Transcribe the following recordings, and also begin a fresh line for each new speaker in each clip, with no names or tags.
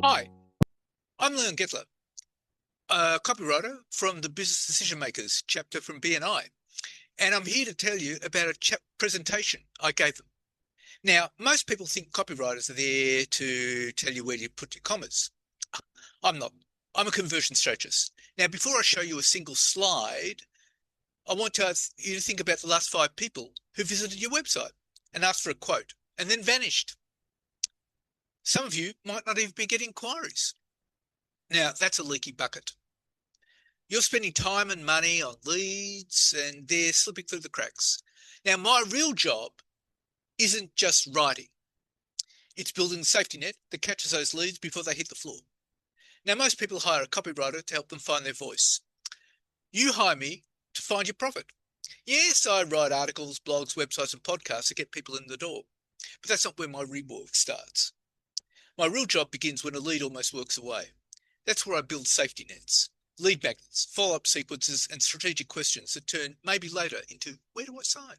Hi, I'm Leon Getler, a copywriter from the Business Decision Makers chapter from BNI, and I'm here to tell you about a presentation I gave them. Now, most people think copywriters are there to tell you where to put your commas. I'm not. I'm a conversion strategist. Now, before I show you a single slide, I want you to think about the last 5 people who visited your website and asked for a quote and then vanished. Some of you might not even be getting inquiries. Now, that's a leaky bucket. You're spending time and money on leads and they're slipping through the cracks. Now, my real job isn't just writing. It's building the safety net that catches those leads before they hit the floor. Now, most people hire a copywriter to help them find their voice. You hire me to find your profit. Yes, I write articles, blogs, websites, and podcasts to get people in the door, but that's not where my real work starts. My real job begins when a lead almost works away. That's where I build safety nets, lead magnets, follow-up sequences, and strategic questions that turn maybe later into, where do I sign?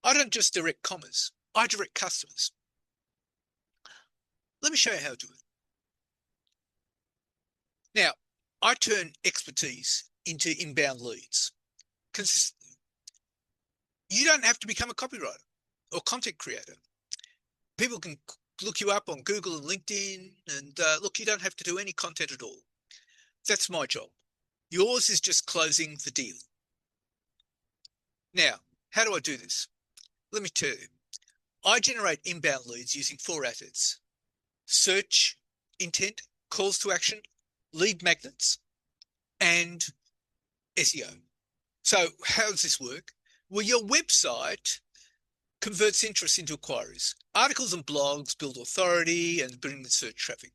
I don't just direct commerce, I direct customers. Let me show you how to do it. Now, I turn expertise into inbound leads consistently. You don't have to become a copywriter or content creator. People can look you up on Google and LinkedIn, and look, you don't have to do any content at all. That's my job. Yours is just closing the deal. Now, how do I do this? Let me tell you. I generate inbound leads using 4 assets: search intent, calls to action, lead magnets, and SEO. So how does this work? Well, your website converts interest into inquiries. Articles and blogs build authority and bring the search traffic.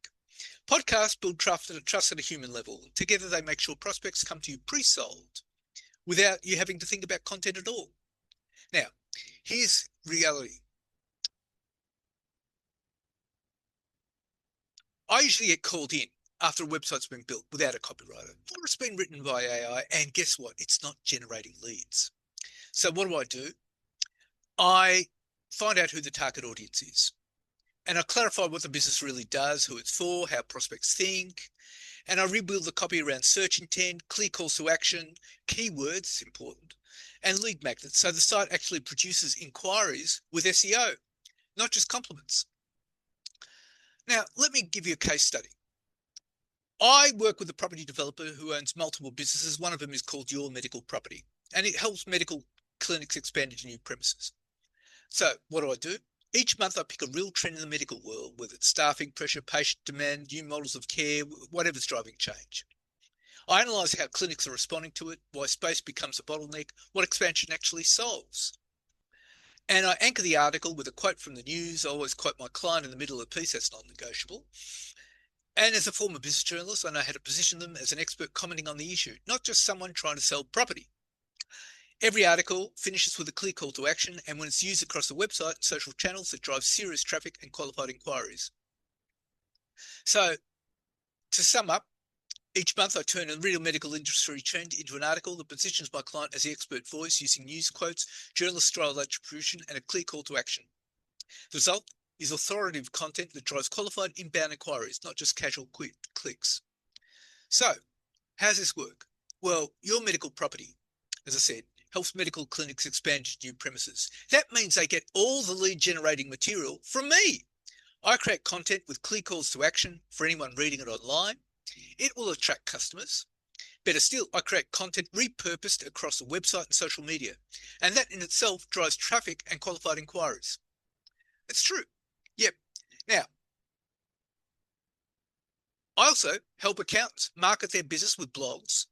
Podcasts build trust at a human level. Together, they make sure prospects come to you pre-sold without you having to think about content at all. Now, here's reality. I usually get called in after a website's been built without a copywriter, or it's been written by AI, and guess what? It's not generating leads. So what do? I find out who the target audience is, and I clarify what the business really does, who it's for, how prospects think, and I rebuild the copy around search intent, clear calls to action, keywords, important, and lead magnets, so the site actually produces inquiries with SEO, not just compliments. Now, let me give you a case study. I work with a property developer who owns multiple businesses. One of them is called Your Medical Property, and it helps medical clinics expand into new premises. So what do? Each month I pick a real trend in the medical world, whether it's staffing pressure, patient demand, new models of care, whatever's driving change. I analyse how clinics are responding to it, why space becomes a bottleneck, what expansion actually solves. And I anchor the article with a quote from the news. I always quote my client in the middle of the piece. That's non-negotiable. And as a former business journalist, I know how to position them as an expert commenting on the issue, not just someone trying to sell property. Every article finishes with a clear call to action, and when it's used across the website and social channels, it drives serious traffic and qualified inquiries. So, to sum up, each month I turn a real medical industry trend into an article that positions my client as the expert voice using news quotes, journalist-style attribution, and a clear call to action. The result is authoritative content that drives qualified inbound inquiries, not just casual quick clicks. So, how does this work? Well, Your Medical Property, as I said, helps medical clinics expand to new premises. That means they get all the lead generating material from me. I create content with clear calls to action for anyone reading it online. It will attract customers. Better still, I create content repurposed across the website and social media. And that in itself drives traffic and qualified inquiries. It's true. Yep. Now, I also help accountants market their business with blogs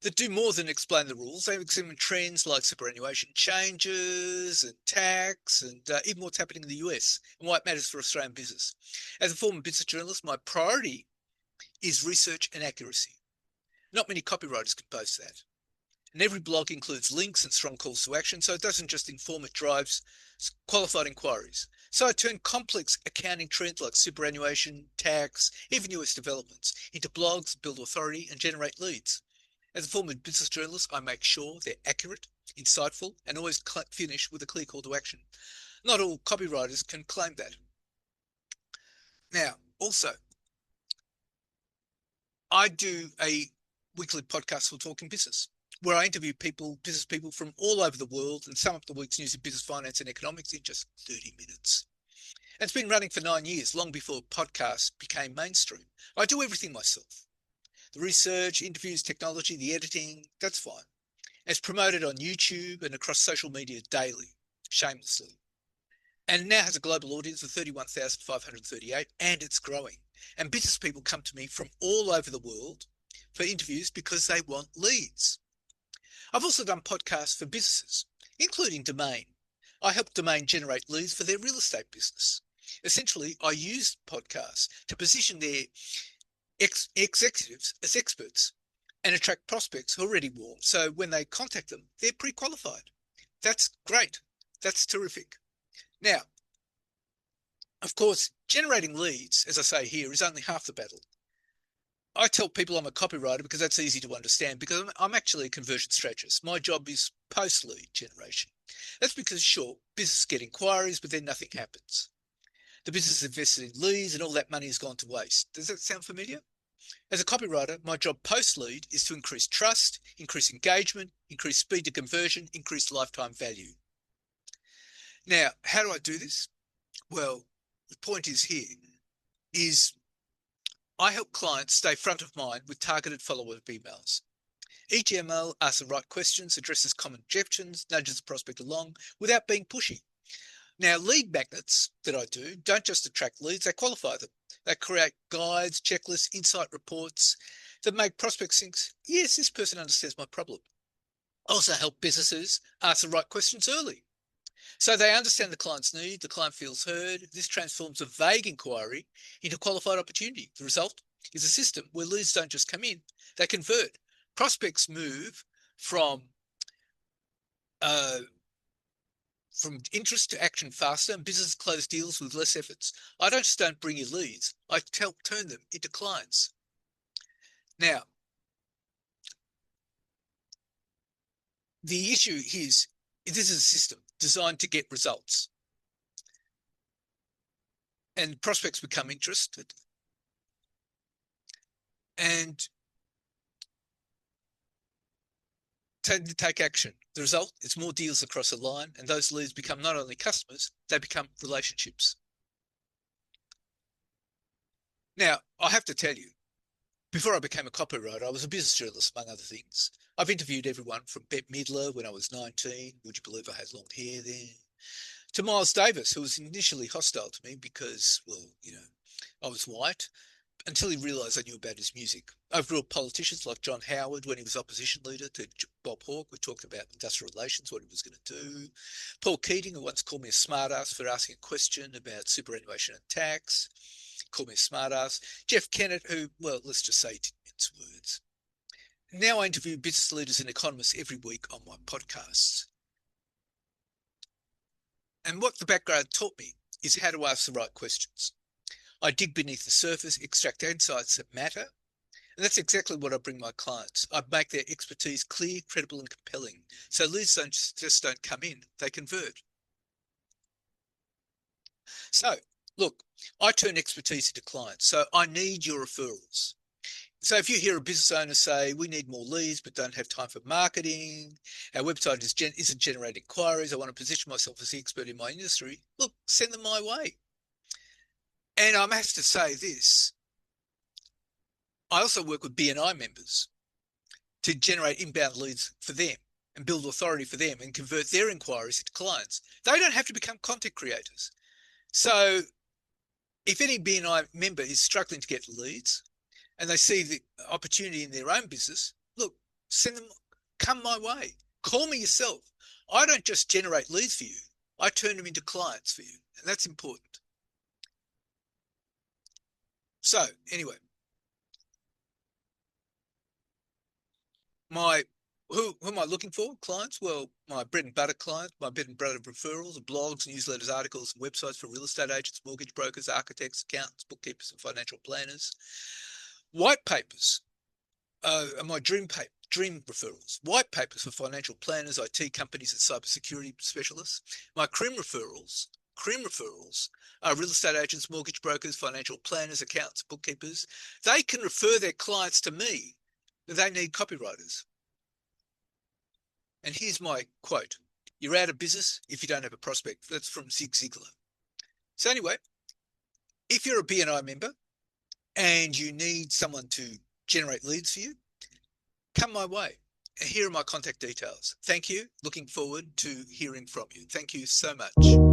that do more than explain the rules. They examine trends like superannuation changes and tax and even what's happening in the US and why it matters for Australian business. As a former business journalist, my priority is research and accuracy. Not many copywriters can boast that. And every blog includes links and strong calls to action, so it doesn't just inform, it drives qualified inquiries. So I turn complex accounting trends like superannuation, tax, even US developments into blogs, build authority, and generate leads. As a former business journalist, I make sure they're accurate, insightful, and always finish with a clear call to action. Not all copywriters can claim that. Now, also, I do a weekly podcast for Talking Business, where I interview business people from all over the world and sum up the week's news in business, finance, and economics in just 30 minutes. And it's been running for 9 years, long before podcasts became mainstream. I do everything myself. The research, interviews, technology, the editing, that's fine. It's promoted on YouTube and across social media daily, shamelessly. And now has a global audience of 31,538, and it's growing. And business people come to me from all over the world for interviews because they want leads. I've also done podcasts for businesses, including Domain. I help Domain generate leads for their real estate business. Essentially, I use podcasts to position their executives as experts and attract prospects who are already warm. So when they contact them, they're pre-qualified. That's great. That's terrific. Now, of course, generating leads, as I say here, is only half the battle. I tell people I'm a copywriter because that's easy to understand, because I'm actually a conversion strategist. My job is post-lead generation. That's because, sure, businesses get inquiries, but then nothing happens. The business invested in leads and all that money has gone to waste. Does that sound familiar? As a copywriter, my job post-lead is to increase trust, increase engagement, increase speed to conversion, increase lifetime value. Now, how do I do this? Well, the point is here is I help clients stay front of mind with targeted follow-up emails. Each email asks the right questions, addresses common objections, nudges the prospect along without being pushy. Now, lead magnets that I do don't just attract leads, they qualify them. They create guides, checklists, insight reports that make prospects think, yes, this person understands my problem. I also help businesses ask the right questions early. So they understand the client's need, the client feels heard. This transforms a vague inquiry into qualified opportunity. The result is a system where leads don't just come in, they convert. Prospects move from interest to action faster, and businesses close deals with less efforts. I don't bring you leads. I turn them into clients. Now, the issue is this is a system designed to get results. And prospects become interested. And take action. The result is more deals across the line, and those leads become not only customers, they become relationships. Now, I have to tell you, before I became a copywriter, I was a business journalist, among other things. I've interviewed everyone from Bette Midler when I was 19. Would you believe I had long hair then? To Miles Davis, who was initially hostile to me because, well, I was white, until he realised I knew about his music. Overall, politicians like John Howard, when he was opposition leader, to Bob Hawke, we talked about industrial relations, what he was going to do. Paul Keating, who once called me a smartass for asking a question about superannuation and tax, called me a smartass. Jeff Kennett, who, well, let's just say he didn't mince words. Now I interview business leaders and economists every week on my podcasts. And what the background taught me is how to ask the right questions. I dig beneath the surface, extract insights that matter. And that's exactly what I bring my clients. I make their expertise clear, credible, and compelling. So leads just don't come in, they convert. So, look, I turn expertise into clients. So I need your referrals. So if you hear a business owner say, we need more leads but don't have time for marketing, our website isn't generating inquiries, I want to position myself as the expert in my industry, look, send them my way. And I have to say this, I also work with BNI members to generate inbound leads for them and build authority for them and convert their inquiries into clients. They don't have to become content creators. So if any BNI member is struggling to get leads and they see the opportunity in their own business, look, send them, come my way. Call me yourself. I don't just generate leads for you. I turn them into clients for you. And that's important. So anyway, who am I looking for? Clients? Well, my bread and butter clients, my bread and butter referrals, blogs, newsletters, articles, and websites for real estate agents, mortgage brokers, architects, accountants, bookkeepers, and financial planners. White papers are my dream referrals. White papers for financial planners, IT companies, and cybersecurity specialists. My cream referrals cream referrals are real estate agents, mortgage brokers, financial planners, accountants, bookkeepers. They can refer their clients to me. They need copywriters. And here's my quote. You're out of business if you don't have a prospect. That's from Zig Ziglar. So anyway, if you're a BNI member and you need someone to generate leads for you, come my way. Here are my contact details. Thank you. Looking forward to hearing from you. Thank you so much.